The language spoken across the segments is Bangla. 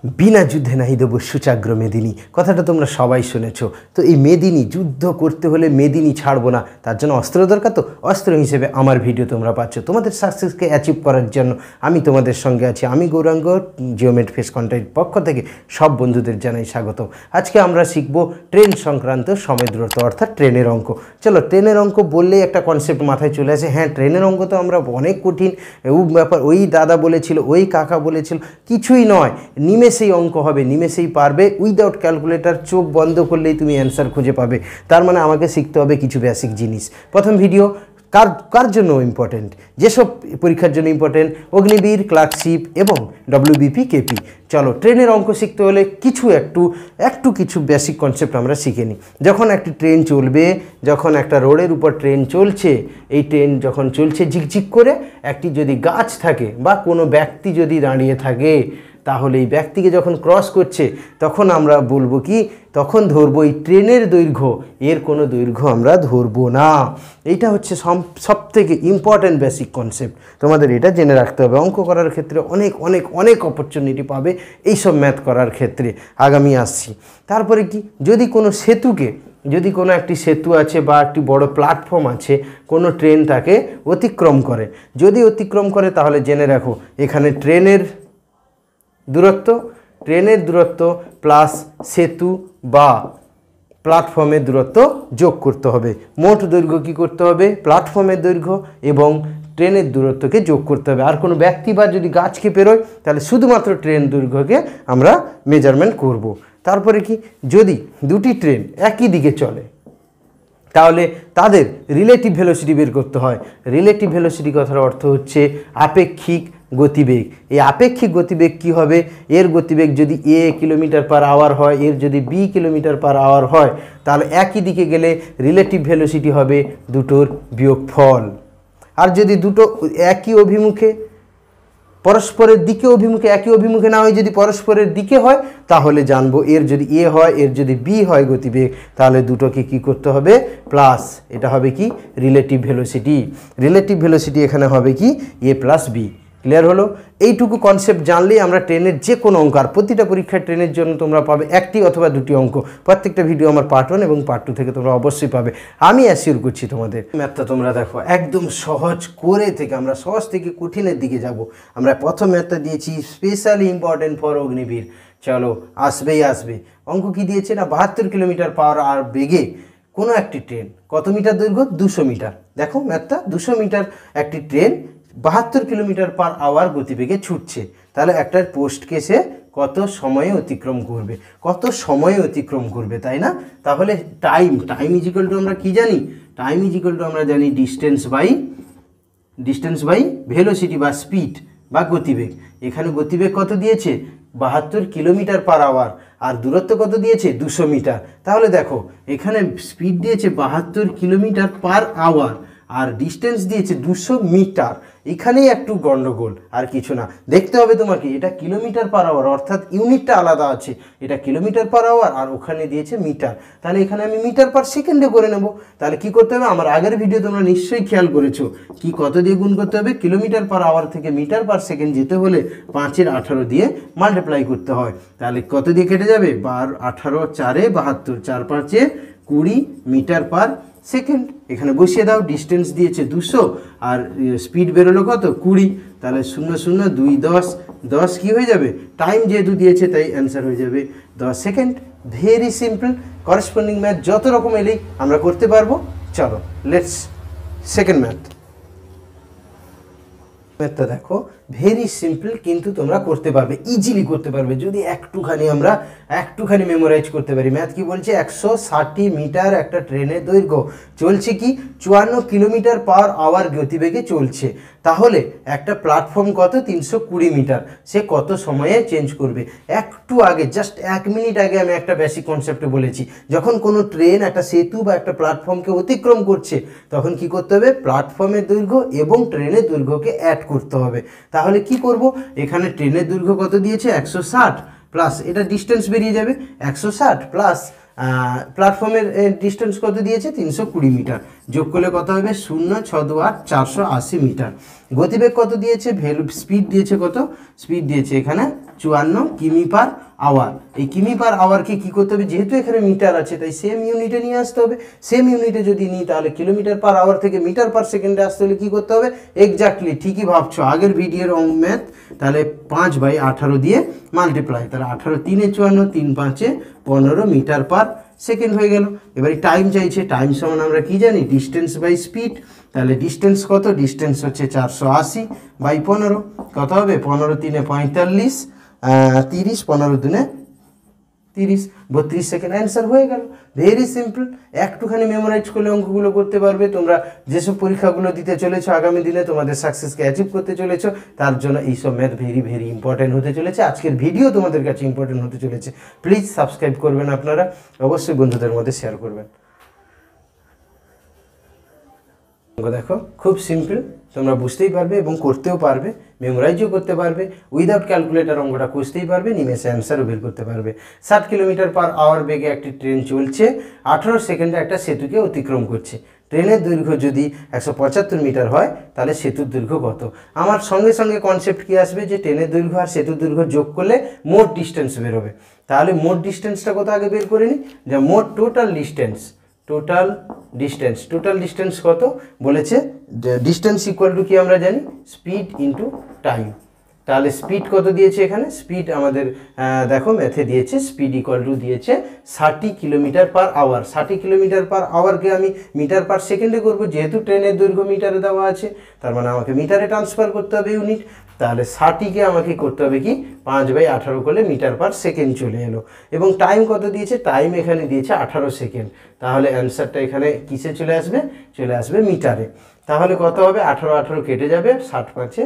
বিনা যুদ্ধে নাহি দেব সুচাগ্র মেদিনী, কথাটা তোমরা সবাই শুনেছো। তো এই মেদিনী যুদ্ধ করতে হলে মেদিনী ছাড়বো না, তার জন্য অস্ত্র দরকার। তো অস্ত্র হিসেবে আমার ভিডিও তোমরা পাচ্ছ। তোমাদের সাকসেসকে অ্যাচিভ করার জন্য আমি তোমাদের সঙ্গে আছি। আমি গৌরাঙ্গ, জিওমেট ফেস কন্টেন্টের পক্ষ থেকে সব বন্ধুদের জানাই স্বাগত। আজকে আমরা শিখব ট্রেন সংক্রান্ত সময় দূরত্ব, অর্থাৎ ট্রেনের অঙ্ক। চলো, ট্রেনের অঙ্ক বললেই একটা কনসেপ্ট মাথায় চলে আসে, হ্যাঁ ট্রেনের অঙ্ক তো আমরা অনেক কঠিন ব্যাপার, ওই দাদা বলেছিল, ওই কাকা বলেছিল। কিছুই নয়, নিমেষেই অঙ্ক হবে, নিমেষেই পারবে। উইদাউট ক্যালকুলেটর চোখ বন্ধ করলেই তুমি অ্যান্সার খুঁজে পাবে। তার মানে আমাকে শিখতে হবে কিছু বেসিক জিনিস। প্রথম ভিডিও কার জন্য ইম্পর্টেন্ট? যেসব পরীক্ষার জন্য ইম্পর্টেন্ট, অগ্নিবীর, ক্লার্কশিপ এবং ডব্লিউবিপি, কেপি। চলো, ট্রেনের অঙ্ক শিখতে হলে কিছু বেসিক কনসেপ্ট আমরা শিখে নিই। যখন একটি ট্রেন চলবে, যখন একটা রোডের উপর ট্রেন চলছে, এই ট্রেন যখন চলছে ঝিকঝিক করে, একটি যদি গাছ থাকে বা কোনো ব্যক্তি যদি দাঁড়িয়ে থাকে, তাহলে এই ব্যক্তিকে যখন ক্রস করছে তখন আমরা বলবো কি, তখন ধরবো এই ট্রেনের দৈর্ঘ্য, এর কোনো দৈর্ঘ্য আমরা ধরবো না। এইটা হচ্ছে সবথেকে ইম্পর্ট্যান্ট বেসিক কনসেপ্ট। তোমাদের এটা জেনে রাখতে হবে। অঙ্ক করার ক্ষেত্রে অনেক অনেক অনেক অপরচুনিটি পাবে এইসব ম্যাথ করার ক্ষেত্রে। আগামী আসছি। তারপরে কি, যদি কোনো একটি সেতু আছে বা একটি বড় প্ল্যাটফর্ম আছে, কোনো ট্রেন তাকে অতিক্রম করে, যদি অতিক্রম করে তাহলে জেনে রাখো এখানে ট্রেনের দূরত্ব প্লাস সেতু বা প্ল্যাটফর্মের দূরত্ব যোগ করতে হবে। মোট দৈর্ঘ্য কী করতে হবে? প্ল্যাটফর্মের দৈর্ঘ্য এবং ট্রেনের দূরত্বকে যোগ করতে হবে। আর কোনো ব্যক্তি বা যদি গাছকে পেরোয় তাহলে শুধুমাত্র ট্রেন দৈর্ঘ্যকে আমরা মেজারমেন্ট করব। তারপরে কি, যদি দুটি ট্রেন একই দিকে চলে তাহলে তাদের রিলেটিভ ভেলোসিটি বের করতে হয়। রিলেটিভ ভেলোসিটি কথার অর্থ হচ্ছে আপেক্ষিক গতিবেগ। এই আপেক্ষিক গতিবেগ কি হবে? এর গতিবেগ যদি a কিলোমিটার/আওয়ার হয়, এর যদি b কিলোমিটার/আওয়ার হয়, তাহলে একই দিকে গেলে রিলেটিভ ভেলোসিটি হবে দুটোর বিয়োগফল। আর যদি দুটো একই অভিমুখে, পরস্পরের দিকে অভিমুখে, একই অভিমুখে না হয়, যদি পরস্পরের দিকে হয়, তাহলে জানবো এর যদি a হয়, এর যদি b হয় গতিবেগ, তাহলে দুটোকে কি করতে হবে? প্লাস। এটা হবে কি? Relative velocity. রিলেটিভ ভেলোসিটি এখানে হবে কি? a + b। ক্লিয়ার হলো? এইটুকু কনসেপ্ট জানলেই আমরা ট্রেনের যে কোনো অঙ্ক, আর প্রতিটা পরীক্ষার ট্রেনের জন্য তোমরা পাবে একটি অথবা দুটি অঙ্ক। প্রত্যেকটা ভিডিও আমার পার্ট 1 এবং পার্ট 2 থেকে তোমরা অবশ্যই পাবে, আমি অ্যাসিওর করছি তোমাদের। ম্যাথটা তোমরা দেখো, একদম সহজ করে থেকে আমরা সহজ থেকে কঠিনের দিকে যাব। আমরা প্রথম ম্যাথটা দিয়েছি স্পেশালি ইম্পর্টেন্ট ফর অগ্নিবীর। চলো, আসবে। অঙ্ক কি দিয়েছে না, 72 কিলোমিটার/আওয়ার বেগে কোনো একটি ট্রেন, কত মিটার দৈর্ঘ্য? 200 মিটার। দেখো ম্যাথটা, 200 মিটার একটি ট্রেন 72 কিলোমিটার/আওয়ার গতিবেগে ছুটছে। তাহলে একটা পোস্ট কেসে কত সময়ে অতিক্রম করবে, তাই না? তাহলে টাইম ইজিক্যাল টু আমরা কি জানি? টাইম ইজিক্যাল টু আমরা জানি ডিস্টেন্স বাই ভেলোসিটি বা স্পিড বা গতিবেগ। এখানে গতিবেগ কত দিয়েছে? 72 কিলোমিটার/আওয়ার। আর দূরত্ব কত দিয়েছে? 200 মিটার। তাহলে দেখো এখানে স্পিড দিয়েছে 72 কিলোমিটার/আওয়ার আর ডিস্টেন্স দিয়েছে 200 মিটার। এখানেই একটু গন্ডগোল, আর কিছু না। দেখতে হবে তোমাকে এটা কিলোমিটার/আওয়ার, অর্থাৎ ইউনিটটা আলাদা আছে। এটা কিলোমিটার/আওয়ার আর ওখানে দিয়েছে মিটার। তাহলে এখানে আমি মিটার/সেকেন্ডে করে নেব। তাহলে কি করতে হবে? আমার আগের ভিডিও তোমরা নিশ্চয়ই খেয়াল করেছো, কি কত দিয়ে গুণ করতে হবে? কিলোমিটার/আওয়ার থেকে মিটার/সেকেন্ড যেতে হলে 5 × 18 দিয়ে মাল্টিপ্লাই করতে হয়। তাহলে কত দিয়ে কেটে যাবে? 18 4 72, 4 5 20 মিটার/সেকেন্ড। এখানে বসিয়ে দাও। ডিস্টেন্স দিয়েছে 200 আর স্পিড বেরোলো কত? 20। তাহলে 0 0 2 10 কি হয়ে যাবে? টাইম যেহেতু দিয়েছে তাই অ্যান্সার হয়ে যাবে 10 second. Very simple. Corresponding math যত রকম এলেই আমরা করতে পারবো। চলো, লেটস সেকেন্ড ম্যাথটা দেখো, ভেরি সিম্পল, কিন্তু তোমরা করতে পারবে, ইজিলি করতে পারবে যদি একটুখানি মেমোরাইজ করতে পারি। ম্যাথ কি বলছে? 160 মিটার একটা ট্রেনের দৈর্ঘ্য, চলছে কি 54 কিলোমিটার/আওয়ার গতিবেগে চলছে। তাহলে একটা প্ল্যাটফর্ম কত? 320 মিটার। সে কত সময়ে চেঞ্জ করবে? একটু আগে, জাস্ট 1 মিনিট আগে আমি একটা বেসিক কনসেপ্টে বলেছি, যখন কোনো ট্রেন একটা সেতু বা একটা প্ল্যাটফর্মকে অতিক্রম করছে তখন কি করতে হবে? প্ল্যাটফর্মের দৈর্ঘ্য এবং ট্রেনের দৈর্ঘ্যকে অ্যাড করতে হবে। তাহলে কি করব? এখানে ট্রেনের দৈর্ঘ্য কত দিয়েছে? 160 প্লাস এটা ডিস্টেন্স বেরিয়ে যাবে 160 প্লাস প্ল্যাটফর্মের ডিস্টেন্স কত দিয়েছে? 320 মিটার। যোগ করলে কত হবে? 0 6 2 8 480 মিটার। গতিবেগ কত দিয়েছে? স্পিড দিয়েছে কত? স্পিড দিয়েছে এখানে 54 কিমি পার আওয়ার। এই কিমি পার আওয়ারকে কী করতে হবে, যেহেতু এখানে মিটার আছে তাই সেম ইউনিটে নিয়ে আসতে হবে। সেম ইউনিটে যদি নিই তাহলে কিলোমিটার পার আওয়ার থেকে মিটার পার সেকেন্ডে আসতে হলে কী করতে হবে, এক্স্যাক্টলি ঠিকই ভাবছো আগের ভিডিওর ম্যাথ, তাহলে 5/18 দিয়ে মাল্টিপ্লাই, তাহলে 18 3 54 3 5 15 মিটার পার সেকেন্ড হয়ে গেল। এবারে টাইম চাইছে, টাইম সমান আমরা কি জানি, ডিস্টেন্স বাই স্পিড। তাহলে ডিস্টেন্স কত, ডিস্টেন্স হচ্ছে 480/15, কত হবে 15 3 45 30, 15 2 30, 32 সেকেন্ড। অ্যান্সার হয়ে গেল, ভেরি সিম্পল। একটুখানি মেমোরাইজ করলে অঙ্কগুলো করতে পারবে। তোমরা যেসব পরীক্ষাগুলো দিতে চলেছো আগামী দিনে তোমাদের সাকসেসকে অ্যাচিভ করতে চলেছো, তার জন্য এইসব ম্যাথ ভেরি ভেরি ইম্পর্টেন্ট হতে চলেছে। আজকের ভিডিও তোমাদের কাছে ইম্পর্টেন্ট হতে চলেছে। প্লিজ সাবস্ক্রাইব করবেন আপনারা, অবশ্যই বন্ধুদের মধ্যে শেয়ার করবেন। দেখো খুব সিম্পল, তোমরা বুঝতেই পারবে এবং করতেও পারবে, মেমোরাইজও করতে পারবে। উইদাউট ক্যালকুলেটর অঙ্কটা খুঁজতেই পারবে, নিমেষে অ্যান্সারও বের করতে পারবে। 60 কিলোমিটার পার আওয়ার বেগে একটি ট্রেন চলছে, 18 সেকেন্ডে একটা সেতুকে অতিক্রম করছে। ট্রেনের দৈর্ঘ্য যদি 175 মিটার হয় তাহলে সেতুর দৈর্ঘ্য কত? আমার সঙ্গে সঙ্গে কনসেপ্ট কী আসবে, যে ট্রেনের দৈর্ঘ্য আর সেতুর দৈর্ঘ্য যোগ করলে মোট ডিস্টেন্স বেরোবে। তাহলে মোট ডিস্টেন্সটা কত আগে বের করে নিই, যে মোট টোটাল ডিস্টেন্স কত বলেছে, ডিস্টেন্স ইকুয়াল টু কি আমরা জানি, স্পিড ইন্টু টাইম। তাহলে স্পিড কত দিয়েছে এখানে, স্পিড আমাদের দেখো ম্যাথে দিয়েছে, স্পিড ইকুয়াল টু দিয়েছে 60 kilometre per hour. 60 kilometre per আওয়ারকে আমি মিটার পার সেকেন্ডে করবো, যেহেতু ট্রেনের দৈর্ঘ্য মিটারে দেওয়া আছে, তার মানে আমাকে মিটারে ট্রান্সফার করতে হবে ইউনিট। তাহলে 60কে আমাকে করতে হবে কি 5/18 করলে মিটার পার সেকেন্ড চলে এলো। এবং টাইম কত দিয়েছে, টাইম এখানে দিয়েছে 18 সেকেন্ড। তাহলে অ্যান্সারটা এখানে কিসে চলে আসবে মিটারে। তাহলে কত হবে, 18 কেটে যাবে, 60 5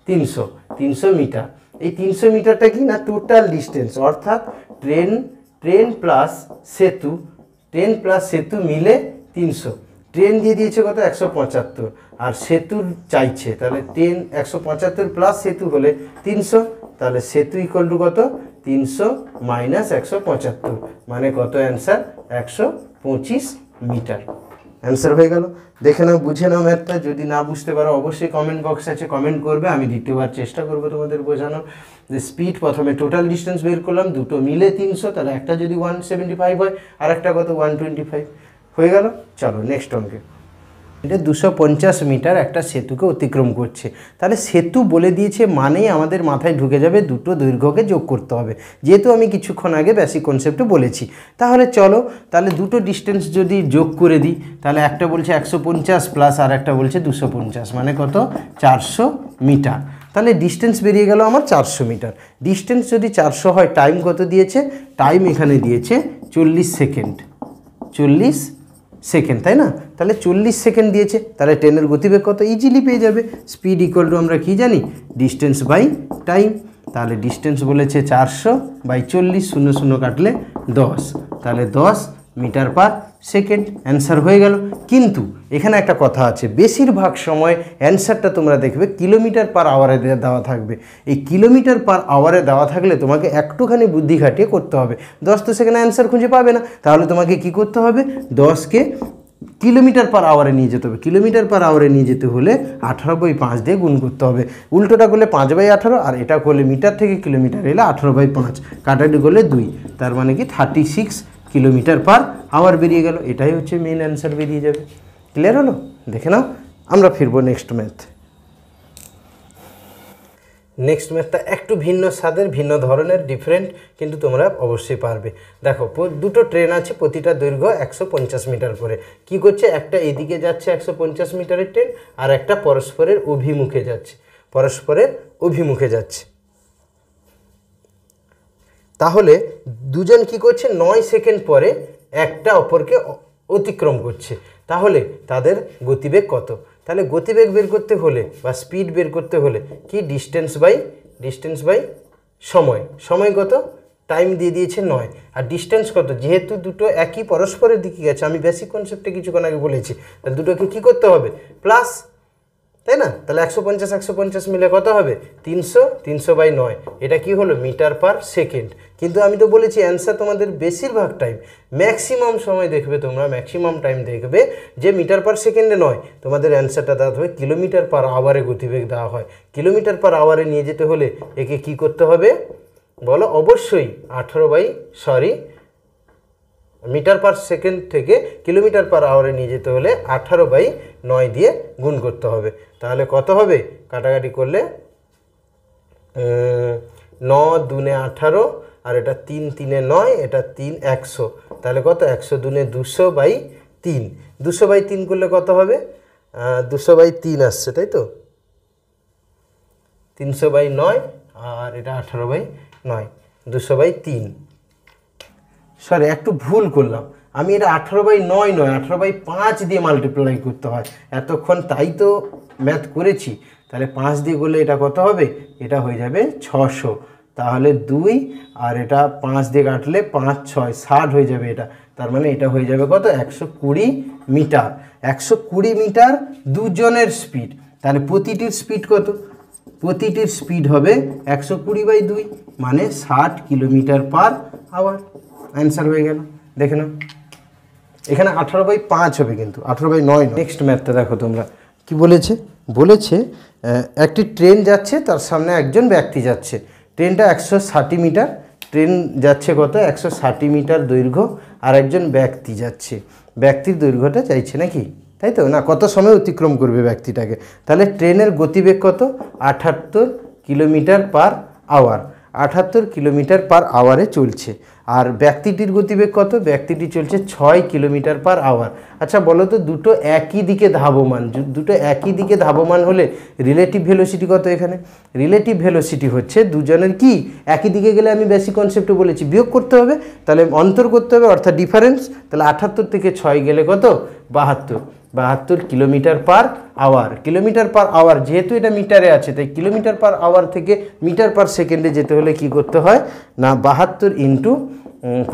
300 মিটার। এই 300 মিটারটা কি না, টোটাল ডিস্টেন্স, অর্থাৎ ট্রেন প্লাস সেতু মিলে 300। ট্রেন দিয়ে দিয়েছে কত 175, আর সেতু চাইছে, তাহলে ট্রেন 175 প্লাস সেতু হলে 300। তাহলে সেতু ইকুয়াল টু কত, 300 মাইনাস 175, মানে কত অ্যান্সার 125 মিটার। অ্যান্সার হয়ে গেল। দেখে নাও, বুঝে নাও ম্যাথটা। যদি না বুঝতে পারো অবশ্যই কমেন্ট বক্স আছে, কমেন্ট করবে, আমি দ্বিতীয়বার চেষ্টা করবো তোমাদের বোঝানোর। যে স্পিড প্রথমে টোটাল ডিস্টেন্স বের করলাম, দুটো মিলে 300, তাহলে একটা যদি 175 হয় আর একটা কত 125 হয়ে গেল। চলো নেক্সট অঙ্কে। এটা 250 মিটার একটা সেতুকে অতিক্রম করছে। তাহলে সেতু বলে দিয়েছে মানেই আমাদের মাথায় ঢুকে যাবে দুটো দৈর্ঘ্যকে যোগ করতে হবে, যেহেতু আমি কিছুক্ষণ আগে বেসিক কনসেপ্টে বলেছি। তাহলে চলো, তাহলে দুটো ডিস্টেন্স যদি যোগ করে দিই, তাহলে একটা বলছে 150 প্লাস আর একটা বলছে 250, মানে কত 400 মিটার। তাহলে ডিস্টেন্স বেরিয়ে গেল আমার 400 মিটার। ডিস্টেন্স যদি 400 হয়, টাইম কত দিয়েছে, টাইম এখানে দিয়েছে 40 সেকেন্ড, তাই না? তাহলে 40 সেকেন্ড দিয়েছে, তাহলে ট্রেনের গতিবেগ কত ইজিলি পেয়ে যাবে। স্পিড ইকুয়াল টু আমরা কি জানি, ডিস্টেন্স বাই টাইম। তাহলে ডিস্টেন্স বলেছে 400/40, 0 0 কাটলে 10, তাহলে 10 মিটার পার সেকেন্ড। অ্যান্সার হয়ে গেল। কিন্তু এখানে একটা কথা আছে, বেশিরভাগ সময় অ্যান্সারটা তোমরা দেখবে কিলোমিটার পার আওয়ারে দেওয়া থাকবে। এই কিলোমিটার পার আওয়ারে দেওয়া থাকলে তোমাকে একটুখানি বুদ্ধি খাটিয়ে করতে হবে। 10 তো সেখানে অ্যান্সার খুঁজে পাবে না, তাহলে তোমাকে কি করতে হবে, 10কে কিলোমিটার পার আওয়ারে নিয়ে যেতে হবে। কিলোমিটার পার আওয়ারে নিয়ে যেতে হলে 18/5 দিয়ে গুণ করতে হবে। উল্টোটা করলে 5/18, আর এটা করলে মিটার থেকে কিলোমিটার এলে 18/5, কাটাটি করলে 2, তার মানে কি 36 কিলোমিটার পার আওয়ার বেরিয়ে গেল। এটাই হচ্ছে মেন অ্যান্সার বেরিয়ে যাবে। ক্লিয়ার হলো? দেখে নাও, আমরা ফিরবো নেক্সট ম্যাথ। নেক্সট ম্যাথটা একটু ভিন্ন স্বাদের, ভিন্ন ধরনের, ডিফারেন্ট, কিন্তু তোমরা অবশ্যই পারবে। দেখো, দুটো ট্রেন আছে, প্রতিটা দৈর্ঘ্য 150 মিটার করে। কি করছে, একটা এদিকে যাচ্ছে 150 মিটারের ট্রেন, আর একটা পরস্পরের অভিমুখে যাচ্ছে। তাহলে দুজন কি করছে, 9 সেকেন্ড পরে একটা অপরকে অতিক্রম করছে। তাহলে তাদের গতিবেগ কত? তাহলে গতিবেগ বের করতে হলে বা স্পিড বের করতে হলে কি, ডিস্টেন্স বাই সময় কত, টাইম দিয়ে দিয়েছে 9, আর ডিস্টেন্স কত, যেহেতু দুটো একই পরস্পরের দিকে গেছে, আমি বেসিক কনসেপ্টে কিছুক্ষণ আগে বলেছি, তাহলে দুটোকে কী করতে হবে, প্লাস তাই না? তাহলে 150 150 মিলে কত হবে? 300, 300/9। এটা কি হলো? Metre per second. কিন্তু আমি তো বলেছি অ্যান্সার তোমাদের বেশিরভাগ টাইম, ম্যাক্সিমাম সময় দেখবে তোমরা, ম্যাক্সিমাম টাইম দেখবে যে মিটার পার সেকেন্ডে নয়, তোমাদের অ্যান্সারটা দেওয়া হবে কিলোমিটার পার আওয়ারে গতিবেগ দেওয়া হয়। কিলোমিটার পার আওয়ারে নিয়ে যেতে হলে একে কি করতে হবে বলো? অবশ্যই মিটার পার সেকেন্ড থেকে কিলোমিটার পার আওয়ারে নিয়ে যেতে হলে 18/9 দিয়ে গুণ করতে হবে। তাহলে কত হবে? কাটাকাটি করলে 9 দুনে 18, আর এটা 3 3 9, এটা 3 100। তাহলে কত? 100 দুনে 200/3। 200/3 করলে কত হবে? 200/3 আসছে, তাই তো? 300/9, আর এটা 18/9, 200/3। সরি, একটু ভুল করলাম আমি, এটা 18/9 নয়, 18/5 দিয়ে মাল্টিপ্লাই করতে হয় এতক্ষণ, তাই তো ম্যাথ করেছি। তাহলে 5 দিয়ে করলে এটা কত হবে? এটা হয়ে যাবে 600। তাহলে 2, আর এটা 5 দিয়ে কাটলে 5 6 60 হয়ে যাবে এটা। তার মানে এটা হয়ে যাবে কত? 120 মিটার। 120 মিটার দুজনের স্পিড। তাহলে প্রতিটির স্পিড কত? প্রতিটির স্পিড হবে 120/2, মানে 60 কিলোমিটার পার আওয়ার। অ্যান্সার হয়ে গেল। দেখে নাও, এখানে 18/5 হবে, কিন্তু 18/9। নেক্সট ম্যাথটা দেখো তোমরা কি বলেছে একটি ট্রেন যাচ্ছে, তার সামনে একজন ব্যক্তি যাচ্ছে। ট্রেনটা 160 মিটার, ট্রেন যাচ্ছে কত? 160 মিটার দৈর্ঘ্য, আর একজন ব্যক্তি যাচ্ছে। ব্যক্তির দৈর্ঘ্যটা চাইছে নাকি, তাই তো? না, কত সময় অতিক্রম করবে ব্যক্তিটাকে। তাহলে ট্রেনের গতিবেগ কত? 78 kilometre per hour. 78 kilometre per আওয়ারে চলছে। আর ব্যক্তিটির গতিবেগ কত? ব্যক্তিটি চলছে 6 কিলোমিটার পার আওয়ার। আচ্ছা বলো তো, দুটো একই দিকে ধাবমান, দুটো একই দিকে ধাবমান হলে রিলেটিভ ভেলোসিটি কত? এখানে রিলেটিভ ভেলোসিটি হচ্ছে দুজনের কি একই দিকে গেলে, আমি বেসিক কনসেপ্টে বলেছি, বিয়োগ করতে হবে, তাহলে অন্তর করতে হবে, অর্থাৎ ডিফারেন্স। তাহলে 78 থেকে 6 গেলে কত? 72 kilometre per hour. Kilometre per hour, যেহেতু এটা মিটারে আছে, তাই কিলোমিটার পার আওয়ার থেকে মিটার পার সেকেন্ডে যেতে হলে কি করতে হয় না, 72 ইন্টু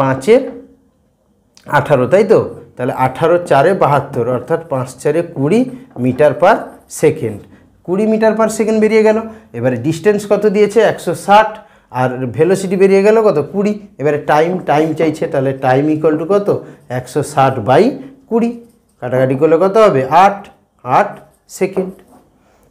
5 18, তাই তো? তাহলে 18 4 72, অর্থাৎ 5 4 20 metre per second. 20 metre per second বেরিয়ে গেল। এবারে ডিস্টেন্স কত দিয়েছে? 160, আর ভেলোসিটি বেরিয়ে গেল কত? 20। এবারে টাইম চাইছে, তাহলে টাইম ইকুয়াল টু কত? 160/20। কাটাকাটি করলে কত হবে? 8 সেকেন্ড।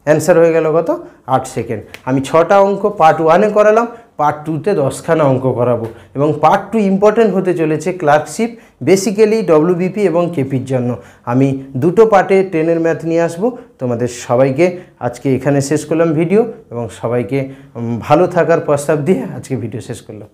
অ্যান্সার হয়ে গেল কত? 8 সেকেন্ড। আমি 6টা অঙ্ক পার্ট 1-এ করালাম, পার্ট 2-তে 10খানা অঙ্ক করাবো, এবং পার্ট 2 ইম্পর্টেন্ট হতে চলেছে ক্লার্কশিপ, বেসিক্যালি ডব্লিউবিপি এবং কেপির জন্য। আমি দুটো পার্টে ট্রেনের ম্যাথ নিয়ে আসবো। তোমাদের সবাইকে আজকে এখানে শেষ করলাম ভিডিও, এবং সবাইকে ভালো থাকার প্রস্তাব দিয়ে আজকে ভিডিও শেষ করলাম।